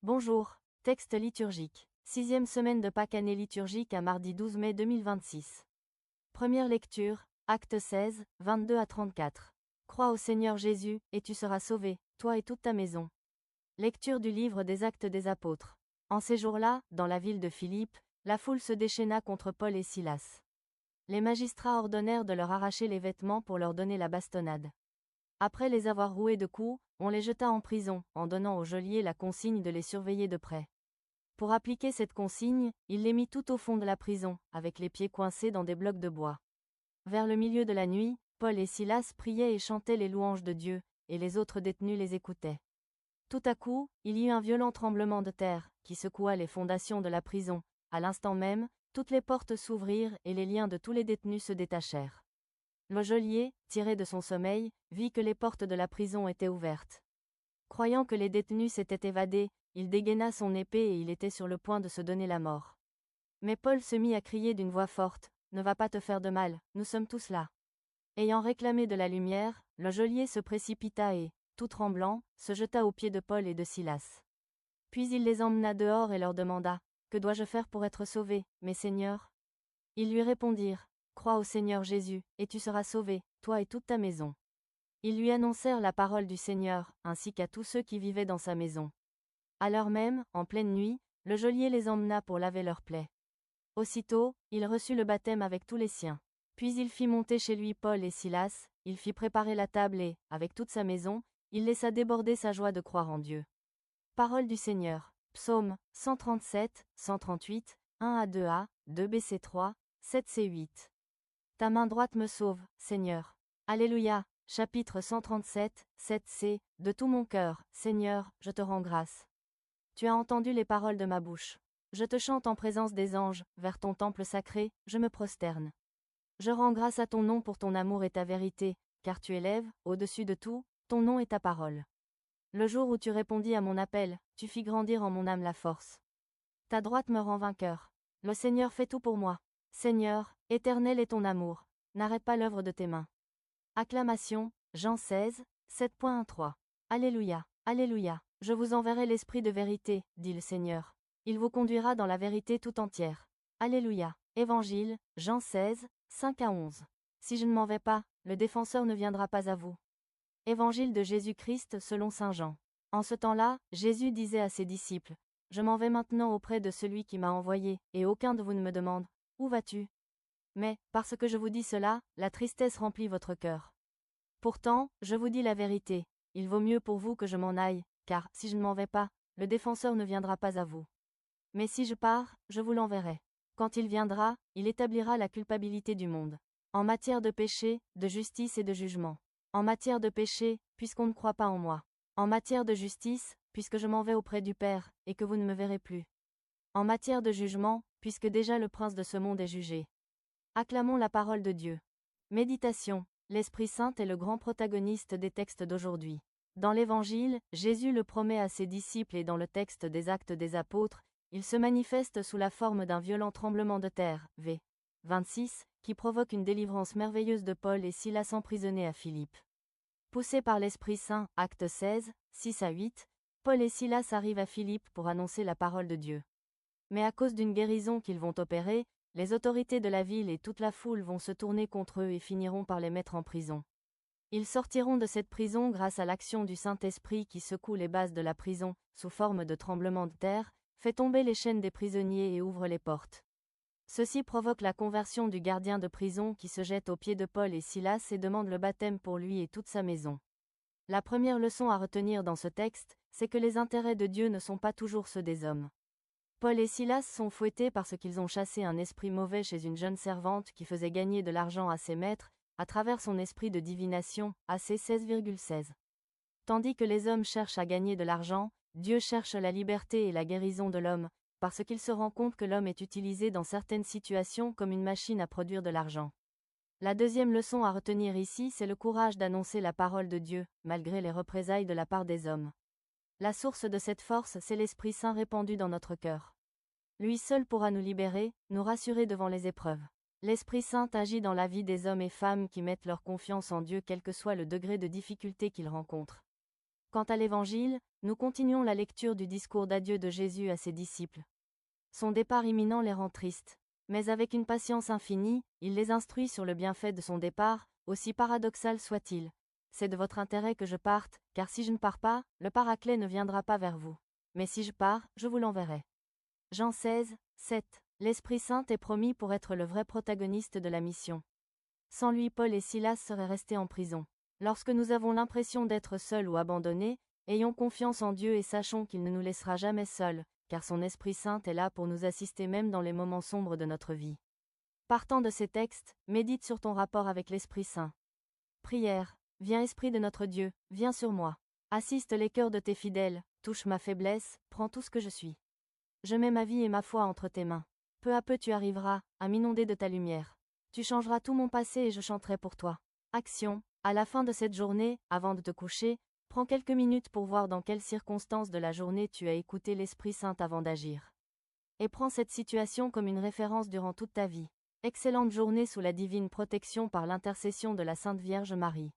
Bonjour, texte liturgique. 6e semaine de Pâques, année liturgique à mardi 12 mai 2026. Première lecture, Actes 16, 22 à 34. Crois au Seigneur Jésus, et tu seras sauvé, toi et toute ta maison. Lecture du livre des Actes des Apôtres. En ces jours-là, dans la ville de Philippe, la foule se déchaîna contre Paul et Silas. Les magistrats ordonnèrent de leur arracher les vêtements pour leur donner la bastonnade. Après les avoir roués de coups, on les jeta en prison, en donnant au geôlier la consigne de les surveiller de près. Pour appliquer cette consigne, il les mit tout au fond de la prison, avec les pieds coincés dans des blocs de bois. Vers le milieu de la nuit, Paul et Silas priaient et chantaient les louanges de Dieu, et les autres détenus les écoutaient. Tout à coup, il y eut un violent tremblement de terre, qui secoua les fondations de la prison. À l'instant même, toutes les portes s'ouvrirent et les liens de tous les détenus se détachèrent. Le geôlier, tiré de son sommeil, vit que les portes de la prison étaient ouvertes. Croyant que les détenus s'étaient évadés, il dégaina son épée et il était sur le point de se donner la mort. Mais Paul se mit à crier d'une voix forte, « Ne va pas te faire de mal, nous sommes tous là. » Ayant réclamé de la lumière, le geôlier se précipita et, tout tremblant, se jeta aux pieds de Paul et de Silas. Puis il les emmena dehors et leur demanda, « Que dois-je faire pour être sauvé, mes seigneurs ?» Ils lui répondirent, « Crois au Seigneur Jésus, et tu seras sauvé, toi et toute ta maison. » Ils lui annoncèrent la parole du Seigneur, ainsi qu'à tous ceux qui vivaient dans sa maison. À l'heure même, en pleine nuit, le geôlier les emmena pour laver leurs plaies. Aussitôt, il reçut le baptême avec tous les siens. Puis il fit monter chez lui Paul et Silas, il fit préparer la table et, avec toute sa maison, il laissa déborder sa joie de croire en Dieu. Parole du Seigneur. Psaume 137, 138, 1 à 2a, 2b 3, 7c 8. Ta main droite me sauve, Seigneur. Alléluia. Chapitre 137, 7c, de tout mon cœur, Seigneur, je te rends grâce. Tu as entendu les paroles de ma bouche. Je te chante en présence des anges, vers ton temple sacré, je me prosterne. Je rends grâce à ton nom pour ton amour et ta vérité, car tu élèves, au-dessus de tout, ton nom et ta parole. Le jour où tu répondis à mon appel, tu fis grandir en mon âme la force. Ta droite me rend vainqueur. Le Seigneur fait tout pour moi. Seigneur, éternel est ton amour. N'arrête pas l'œuvre de tes mains. Acclamation, Jean 16, 7.13. Alléluia, Alléluia. Je vous enverrai l'Esprit de vérité, dit le Seigneur. Il vous conduira dans la vérité tout entière. Alléluia. Évangile, Jean 16, 5 à 11. Si je ne m'en vais pas, le défenseur ne viendra pas à vous. Évangile de Jésus-Christ selon saint Jean. En ce temps-là, Jésus disait à ses disciples, « Je m'en vais maintenant auprès de celui qui m'a envoyé, et aucun de vous ne me demande, « Où vas-tu » Mais, parce que je vous dis cela, la tristesse remplit votre cœur. Pourtant, je vous dis la vérité, il vaut mieux pour vous que je m'en aille, car, si je ne m'en vais pas, le défenseur ne viendra pas à vous. Mais si je pars, je vous l'enverrai. Quand il viendra, il établira la culpabilité du monde. En matière de péché, de justice et de jugement. En matière de péché, puisqu'on ne croit pas en moi. En matière de justice, puisque je m'en vais auprès du Père, et que vous ne me verrez plus. En matière de jugement, puisque déjà le prince de ce monde est jugé. Acclamons la parole de Dieu. Méditation. L'Esprit Saint est le grand protagoniste des textes d'aujourd'hui. Dans l'Évangile, Jésus le promet à ses disciples et dans le texte des Actes des Apôtres, il se manifeste sous la forme d'un violent tremblement de terre, v. 26, qui provoque une délivrance merveilleuse de Paul et Silas emprisonnés à Philippe. Poussés par l'Esprit Saint, Acte 16, 6 à 8, Paul et Silas arrivent à Philippe pour annoncer la parole de Dieu. Mais à cause d'une guérison qu'ils vont opérer, les autorités de la ville et toute la foule vont se tourner contre eux et finiront par les mettre en prison. Ils sortiront de cette prison grâce à l'action du Saint-Esprit qui secoue les bases de la prison, sous forme de tremblement de terre, fait tomber les chaînes des prisonniers et ouvre les portes. Ceci provoque la conversion du gardien de prison qui se jette aux pieds de Paul et Silas et demande le baptême pour lui et toute sa maison. La première leçon à retenir dans ce texte, c'est que les intérêts de Dieu ne sont pas toujours ceux des hommes. Paul et Silas sont fouettés parce qu'ils ont chassé un esprit mauvais chez une jeune servante qui faisait gagner de l'argent à ses maîtres, à travers son esprit de divination, AC 16,16. Tandis que les hommes cherchent à gagner de l'argent, Dieu cherche la liberté et la guérison de l'homme, parce qu'il se rend compte que l'homme est utilisé dans certaines situations comme une machine à produire de l'argent. La deuxième leçon à retenir ici, c'est le courage d'annoncer la parole de Dieu, malgré les représailles de la part des hommes. La source de cette force, c'est l'Esprit Saint répandu dans notre cœur. Lui seul pourra nous libérer, nous rassurer devant les épreuves. L'Esprit Saint agit dans la vie des hommes et femmes qui mettent leur confiance en Dieu quel que soit le degré de difficulté qu'ils rencontrent. Quant à l'Évangile, nous continuons la lecture du discours d'adieu de Jésus à ses disciples. Son départ imminent les rend tristes. Mais avec une patience infinie, il les instruit sur le bienfait de son départ, aussi paradoxal soit-il. C'est de votre intérêt que je parte, car si je ne pars pas, le Paraclet ne viendra pas vers vous. Mais si je pars, je vous l'enverrai. Jean 16, 7. L'Esprit Saint est promis pour être le vrai protagoniste de la mission. Sans lui, Paul et Silas seraient restés en prison. Lorsque nous avons l'impression d'être seuls ou abandonnés, ayons confiance en Dieu et sachons qu'il ne nous laissera jamais seuls, car son Esprit Saint est là pour nous assister même dans les moments sombres de notre vie. Partant de ces textes, médite sur ton rapport avec l'Esprit Saint. Prière. Viens Esprit de notre Dieu, viens sur moi. Assiste les cœurs de tes fidèles, touche ma faiblesse, prends tout ce que je suis. Je mets ma vie et ma foi entre tes mains. Peu à peu tu arriveras, à m'inonder de ta lumière. Tu changeras tout mon passé et je chanterai pour toi. Action. À la fin de cette journée, avant de te coucher, prends quelques minutes pour voir dans quelles circonstances de la journée tu as écouté l'Esprit Saint avant d'agir. Et prends cette situation comme une référence durant toute ta vie. Excellente journée sous la divine protection par l'intercession de la Sainte Vierge Marie.